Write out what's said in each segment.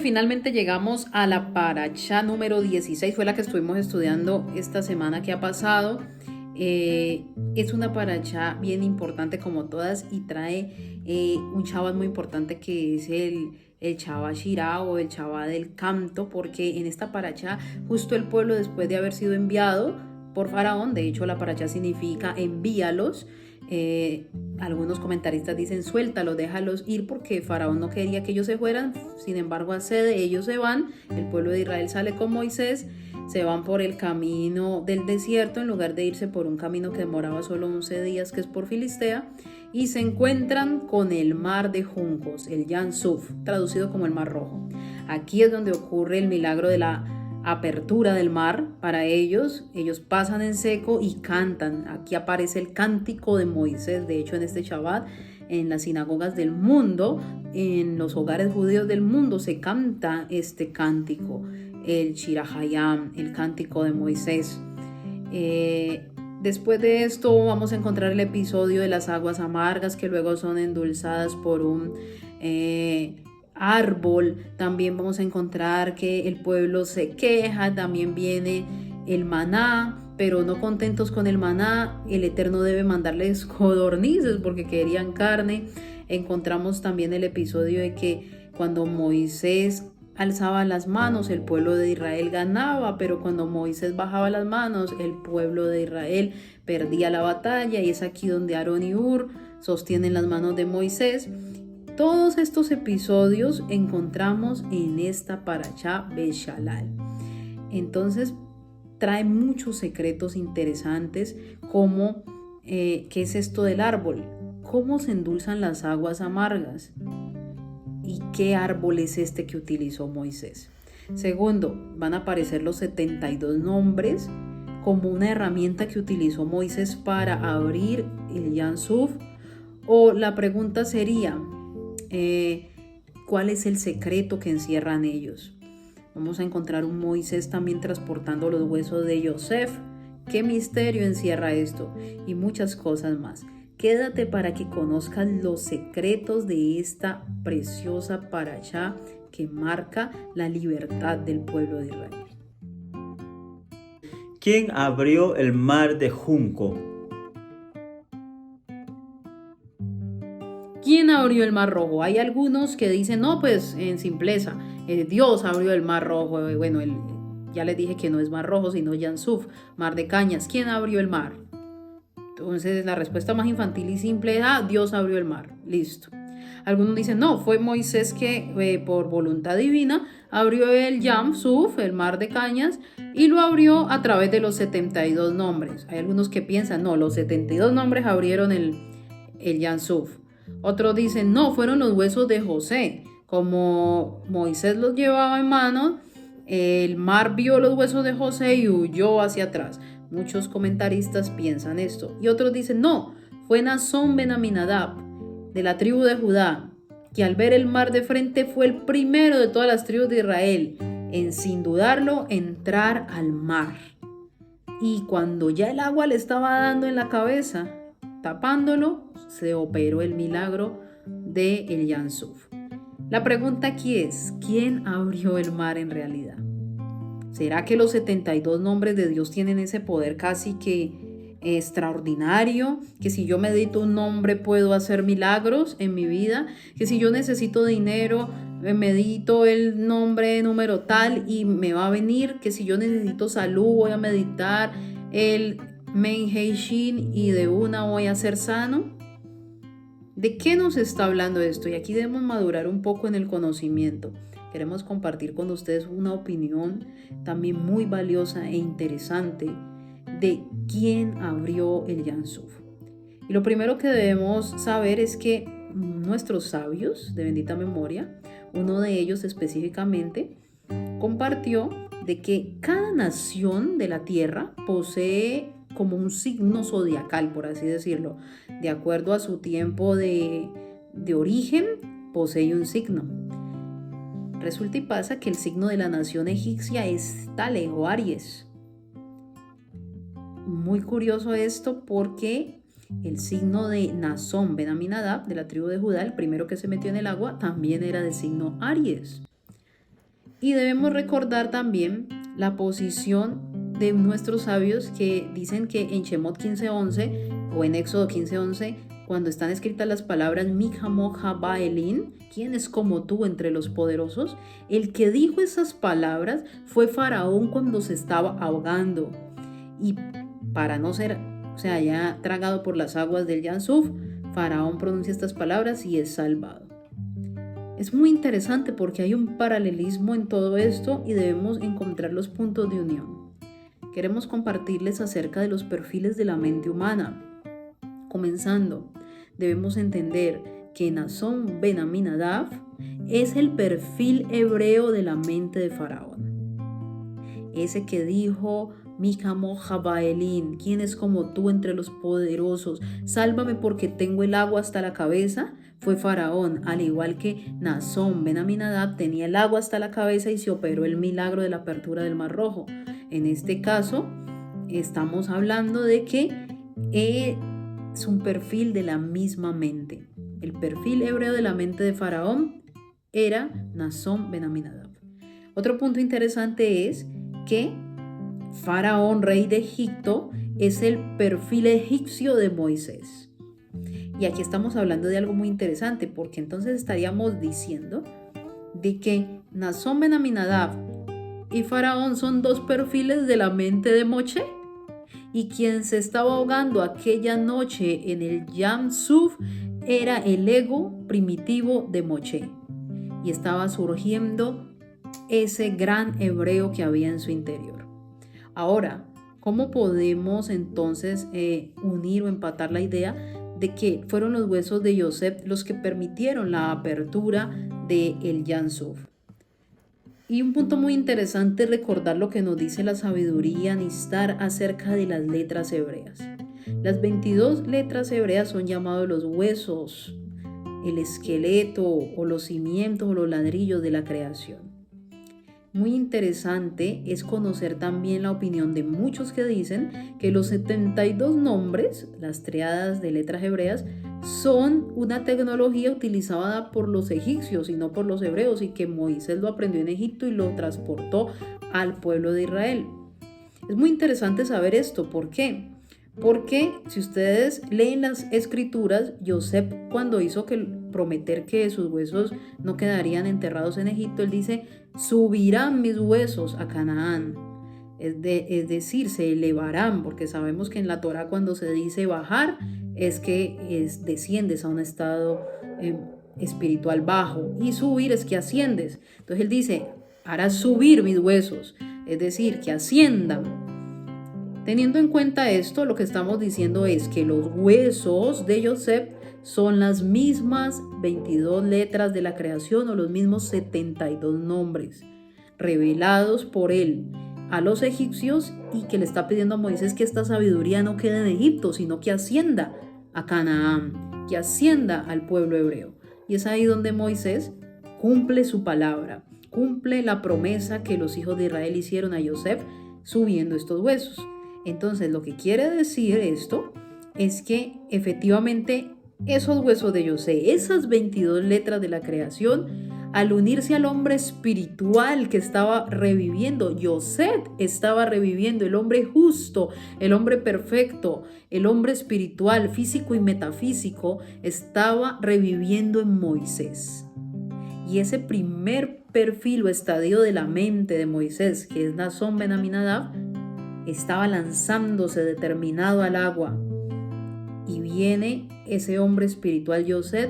finalmente llegamos a la paracha número 16, fue la que estuvimos estudiando esta semana que ha pasado. Es una paracha bien importante como todas y trae un Shabbat muy importante que es el Shabbat Shirah o el Shabbat del canto, porque en esta paracha justo el pueblo, después de haber sido enviado por Faraón, de hecho la paracha significa envíalos, algunos comentaristas dicen suéltalos, déjalos ir, porque Faraón no quería que ellos se fueran. Sin embargo, accede, ellos se van, el pueblo de Israel sale con Moisés, se van por el camino del desierto en lugar de irse por un camino que demoraba solo 11 días, que es por Filistea, y se encuentran con el mar de juncos, el Yam Suf, traducido como el mar rojo. Aquí es donde ocurre el milagro de la apertura del mar para ellos. Ellos pasan en seco y cantan. Aquí aparece el cántico de Moisés. De hecho, en este Shabbat, en las sinagogas del mundo, en los hogares judíos del mundo, se canta este cántico, el Shir HaYam, el cántico de Moisés. Después de esto vamos a encontrar el episodio de las aguas amargas, que luego son endulzadas por un árbol. También vamos a encontrar que el pueblo se queja. También viene el maná, pero no contentos con el maná, el Eterno debe mandarles codornices porque querían carne. Encontramos también el episodio de que cuando Moisés alzaba las manos, el pueblo de Israel ganaba, pero cuando Moisés bajaba las manos, el pueblo de Israel perdía la batalla, y es aquí donde Aarón y Hur sostienen las manos de Moisés. Todos estos episodios encontramos en esta paracha Beshalal. Entonces trae muchos secretos interesantes, como ¿qué es esto del árbol? ¿Cómo se endulzan las aguas amargas? ¿Y qué árbol es este que utilizó Moisés? Segundo, van a aparecer los 72 nombres como una herramienta que utilizó Moisés para abrir el Yam Suf. O la pregunta sería, ¿cuál es el secreto que encierran ellos? Vamos a encontrar un Moisés también transportando los huesos de Yosef. ¿Qué misterio encierra esto? Y muchas cosas más. Quédate para que conozcas los secretos de esta preciosa paracha que marca la libertad del pueblo de Israel. ¿Quién abrió el mar de junco? ¿Quién abrió el mar rojo? Hay algunos que dicen, no, pues en simpleza, Dios abrió el mar rojo. Bueno, ya les dije que no es mar rojo, sino Yam Suf, mar de cañas. ¿Quién abrió el mar? Entonces la respuesta más infantil y simple es, Dios abrió el mar, listo. Algunos dicen, no, fue Moisés que por voluntad divina abrió el Yam Suf, el mar de cañas, y lo abrió a través de los 72 nombres. Hay algunos que piensan, no, los 72 nombres abrieron el Yam Suf. Otros dicen, no, fueron los huesos de José. Como Moisés los llevaba en manos, el mar vio los huesos de José y huyó hacia atrás. Muchos comentaristas piensan esto. Y otros dicen, no, fue Naasón ben Aminadab, de la tribu de Judá, que al ver el mar de frente fue el primero de todas las tribus de Israel en, sin dudarlo, entrar al mar. Y cuando ya el agua le estaba dando en la cabeza, tapándolo, se operó el milagro del Yam Suf. La pregunta aquí es, ¿quién abrió el mar en realidad? ¿Será que los 72 nombres de Dios tienen ese poder casi que extraordinario? Que si yo medito un nombre puedo hacer milagros en mi vida. Que si yo necesito dinero, medito el nombre número tal y me va a venir. Que si yo necesito salud, voy a meditar el Mein Hei Shin y de una voy a ser sano. ¿De qué nos está hablando esto? Y aquí debemos madurar un poco en el conocimiento. Queremos compartir con ustedes una opinión también muy valiosa e interesante de quién abrió el Yam Suf. Y lo primero que debemos saber es que nuestros sabios de bendita memoria, uno de ellos específicamente, compartió de que cada nación de la tierra posee como un signo zodiacal, por así decirlo. De acuerdo a su tiempo de origen, posee un signo. Resulta y pasa que el signo de la nación egipcia es Tale o Aries. Muy curioso esto porque el signo de Naasón ben Aminadab, de la tribu de Judá, el primero que se metió en el agua, también era de signo Aries. Y debemos recordar también la posición de nuestros sabios que dicen que en Shemot 15:11 o en Éxodo 15:11, cuando están escritas las palabras Mi Kamoja Baelin, ¿quién es como tú entre los poderosos? El que dijo esas palabras fue Faraón cuando se estaba ahogando. Y para no ser, ya tragado por las aguas del Yansuf, Faraón pronuncia estas palabras y es salvado. Es muy interesante porque hay un paralelismo en todo esto y debemos encontrar los puntos de unión. Queremos compartirles acerca de los perfiles de la mente humana. Comenzando, debemos entender que Nazón ben Aminadab es el perfil hebreo de la mente de Faraón. Ese que dijo, Mi Kamoja Baelin, ¿quién es como tú entre los poderosos? Sálvame porque tengo el agua hasta la cabeza, fue Faraón, al igual que Nazón ben Aminadab tenía el agua hasta la cabeza y se operó el milagro de la apertura del Mar Rojo. En este caso, estamos hablando de que es un perfil de la misma mente. El perfil hebreo de la mente de Faraón era Nazón ben Aminadab. Otro punto interesante es que Faraón, rey de Egipto, es el perfil egipcio de Moisés. Y aquí estamos hablando de algo muy interesante, porque entonces estaríamos diciendo de que Nazón ben Aminadab y Faraón son dos perfiles de la mente de Moshe. Y quien se estaba ahogando aquella noche en el Yam Suf era el ego primitivo de Moshe. Y estaba surgiendo ese gran hebreo que había en su interior. Ahora, ¿cómo podemos entonces unir o empatar la idea de que fueron los huesos de Yosef los que permitieron la apertura del Yansuf? Y un punto muy interesante es recordar lo que nos dice la sabiduría Nistar acerca de las letras hebreas. Las 22 letras hebreas son llamados los huesos, el esqueleto o los cimientos o los ladrillos de la creación. Muy interesante es conocer también la opinión de muchos que dicen que los 72 nombres, las triadas de letras hebreas, son una tecnología utilizada por los egipcios y no por los hebreos, y que Moisés lo aprendió en Egipto y lo transportó al pueblo de Israel. Es muy interesante saber esto. ¿Por qué? Porque si ustedes leen las escrituras, Yosef, cuando hizo prometer que sus huesos no quedarían enterrados en Egipto, él dice, subirán mis huesos a Canaán. Es decir, se elevarán, porque sabemos que en la Torá cuando se dice bajar, es que desciendes a un estado espiritual bajo, y subir es que asciendes. Entonces él dice, harás subir mis huesos, es decir, que asciendan. Teniendo en cuenta esto, lo que estamos diciendo es que los huesos de Yosef son las mismas 22 letras de la creación o los mismos 72 nombres revelados por él a los egipcios, y que le está pidiendo a Moisés que esta sabiduría no quede en Egipto, sino que ascienda a Canaán, que ascienda al pueblo hebreo. Y es ahí donde Moisés cumple su palabra, cumple la promesa que los hijos de Israel hicieron a Yosef subiendo estos huesos. Entonces, lo que quiere decir esto es que efectivamente esos huesos de Yosef, esas 22 letras de la creación, al unirse al hombre espiritual que estaba reviviendo, Yosef estaba reviviendo, el hombre justo, el hombre perfecto, el hombre espiritual, físico y metafísico, estaba reviviendo en Moisés. Y ese primer perfil o estadio de la mente de Moisés, que es Nazón ben Aminadab, estaba lanzándose determinado al agua. Y viene ese hombre espiritual Yosef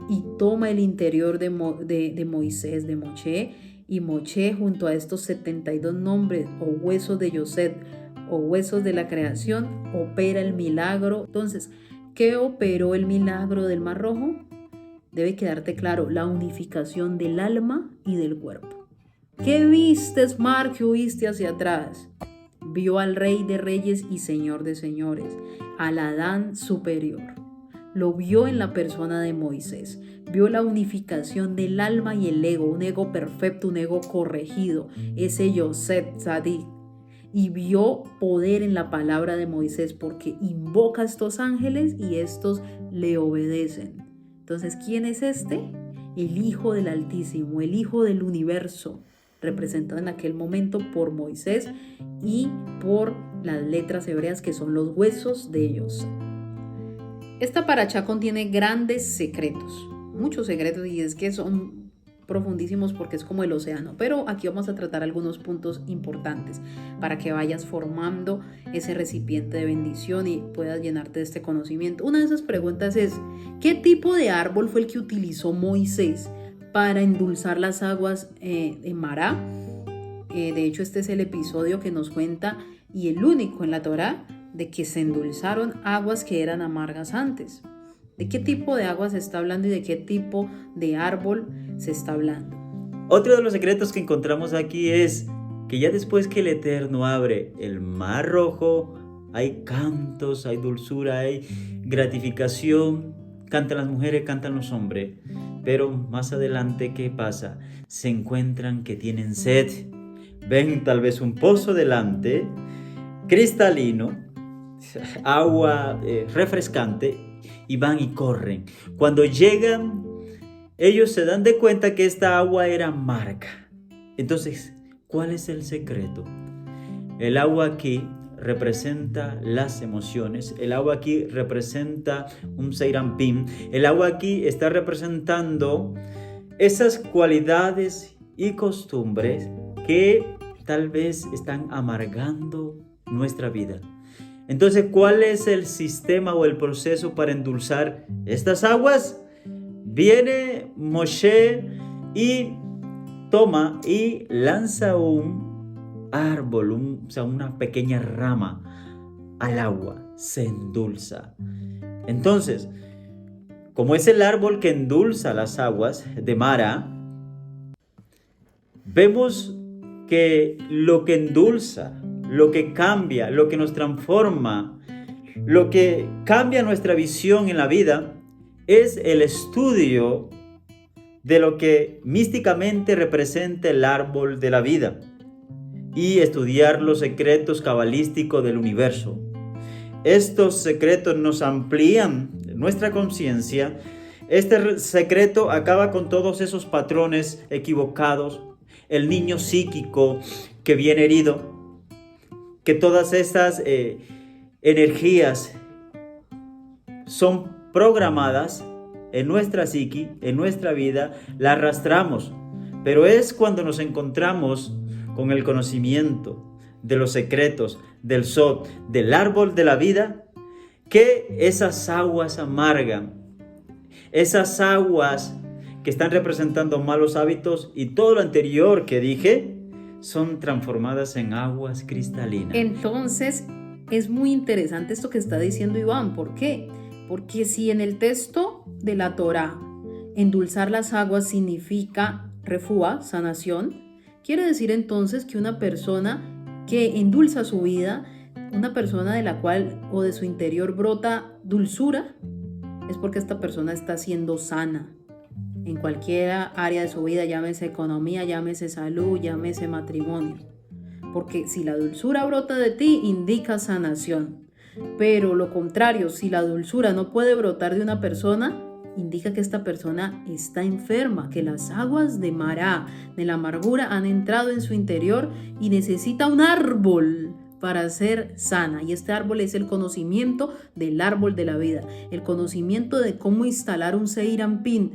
y toma el interior de Moisés, de Moshe, y Moshe junto a estos 72 nombres o huesos de Yosef o huesos de la creación opera el milagro. Entonces, ¿qué operó el milagro del Mar Rojo? Debe quedarte claro, la unificación del alma y del cuerpo. ¿Qué vistes, mar, que huiste hacia atrás? Vio al Rey de Reyes y Señor de Señores, al Adán superior. Lo vio en la persona de Moisés. Vio la unificación del alma y el ego, un ego perfecto, un ego corregido, ese Yosef Tzadik. Y vio poder en la palabra de Moisés, porque invoca a estos ángeles y estos le obedecen. Entonces, ¿quién es este? El Hijo del Altísimo, el Hijo del universo. representado en aquel momento por Moisés y por las letras hebreas que son los huesos de ellos. Esta parashá contiene grandes secretos, muchos secretos, y es que son profundísimos porque es como el océano, pero aquí vamos a tratar algunos puntos importantes para que vayas formando ese recipiente de bendición y puedas llenarte de este conocimiento. Una de esas preguntas es: ¿qué tipo de árbol fue el que utilizó Moisés para endulzar las aguas en Mará? De hecho, este es el episodio que nos cuenta, y el único en la Torá, de que se endulzaron aguas que eran amargas antes. ¿De qué tipo de agua se está hablando y de qué tipo de árbol se está hablando? Otro de los secretos que encontramos aquí es que ya después que el Eterno abre el Mar Rojo, hay cantos, hay dulzura, hay gratificación. Cantan las mujeres, cantan los hombres. Pero más adelante, ¿qué pasa? Se encuentran que tienen sed. Ven tal vez un pozo delante, cristalino, agua refrescante, y van y corren. Cuando llegan, ellos se dan de cuenta que esta agua era amarga. Entonces, ¿cuál es el secreto? El agua aquí representa las emociones. El agua aquí representa un seirampín. El agua aquí está representando esas cualidades y costumbres que tal vez están amargando nuestra vida. Entonces, ¿cuál es el sistema o el proceso para endulzar estas aguas? Viene Moshe y toma y lanza un árbol, una pequeña rama al agua, se endulza. Entonces, como es el árbol que endulza las aguas de Mara, vemos que lo que endulza, lo que cambia, lo que nos transforma, lo que cambia nuestra visión en la vida, es el estudio de lo que místicamente representa el árbol de la vida y estudiar los secretos cabalísticos del universo. Estos secretos nos amplían nuestra conciencia. Este secreto acaba con todos esos patrones equivocados, el niño psíquico que viene herido, que todas estas energías son programadas en nuestra psique, en nuestra vida, la arrastramos. Pero es cuando nos encontramos con el conocimiento de los secretos del Sod, del árbol de la vida, que esas aguas amargan, esas aguas que están representando malos hábitos y todo lo anterior que dije, son transformadas en aguas cristalinas. Entonces, es muy interesante esto que está diciendo Iván. ¿Por qué? Porque si en el texto de la Torá endulzar las aguas significa refúa, sanación, quiere decir entonces que una persona que endulza su vida, una persona de la cual o de su interior brota dulzura, es porque esta persona está siendo sana en cualquier área de su vida, llámese economía, llámese salud, llámese matrimonio. Porque si la dulzura brota de ti, indica sanación. Pero lo contrario, si la dulzura no puede brotar de una persona, indica que esta persona está enferma, que las aguas de Mará, de la amargura, han entrado en su interior y necesita un árbol para ser sana. Y este árbol es el conocimiento del árbol de la vida, el conocimiento de cómo instalar un seirampín,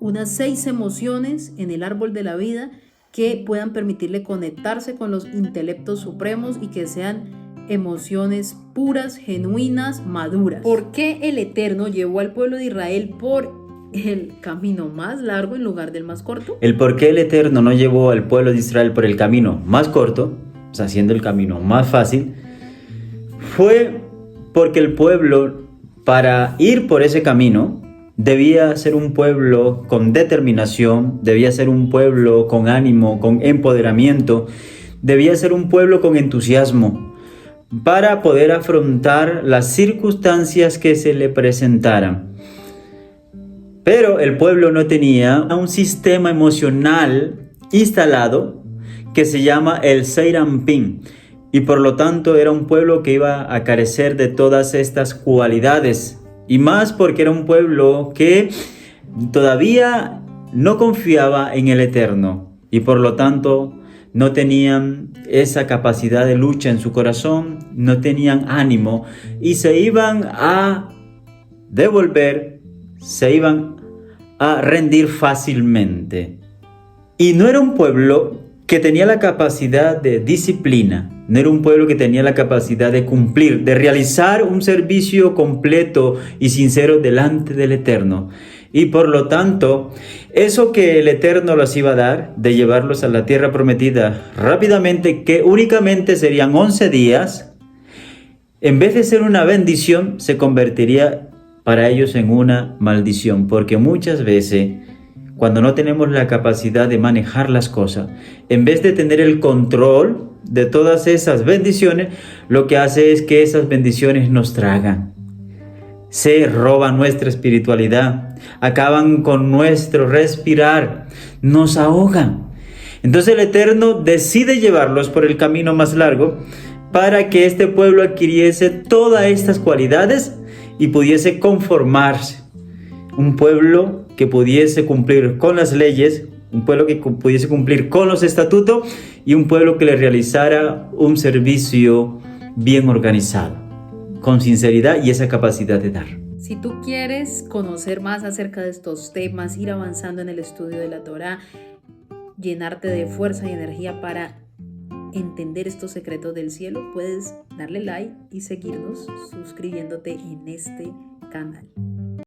unas 6 emociones en el árbol de la vida que puedan permitirle conectarse con los intelectos supremos y que sean emociones puras, genuinas, maduras. ¿Por qué el Eterno llevó al pueblo de Israel por el camino más largo en lugar del más corto? El por qué el Eterno no llevó al pueblo de Israel por el camino más corto, o sea, haciendo el camino más fácil, fue porque el pueblo, para ir por ese camino, debía ser un pueblo con determinación, debía ser un pueblo con ánimo, con empoderamiento, debía ser un pueblo con entusiasmo para poder afrontar las circunstancias que se le presentaran. Pero el pueblo no tenía un sistema emocional instalado que se llama el Seirampín, y por lo tanto era un pueblo que iba a carecer de todas estas cualidades. Y más porque era un pueblo que todavía no confiaba en el Eterno. y por lo tanto no tenían esa capacidad de lucha en su corazón, no tenían ánimo y se iban a devolver, se iban a rendir fácilmente. Y no era un pueblo que tenía la capacidad de disciplina, no era un pueblo que tenía la capacidad de cumplir, de realizar un servicio completo y sincero delante del Eterno. Y por lo tanto, eso que el Eterno los iba a dar, de llevarlos a la tierra prometida rápidamente, que únicamente serían 11 días, en vez de ser una bendición, se convertiría para ellos en una maldición, porque muchas veces, cuando no tenemos la capacidad de manejar las cosas, en vez de tener el control de todas esas bendiciones, lo que hace es que esas bendiciones nos tragan. Se roban nuestra espiritualidad, acaban con nuestro respirar, nos ahogan. Entonces el Eterno decide llevarlos por el camino más largo para que este pueblo adquiriese todas estas cualidades y pudiese conformarse. Un pueblo que pudiese cumplir con las leyes, un pueblo que pudiese cumplir con los estatutos y un pueblo que le realizara un servicio bien organizado, con sinceridad y esa capacidad de dar. Si tú quieres conocer más acerca de estos temas, ir avanzando en el estudio de la Torá, llenarte de fuerza y energía para entender estos secretos del cielo, puedes darle like y seguirnos suscribiéndote en este canal.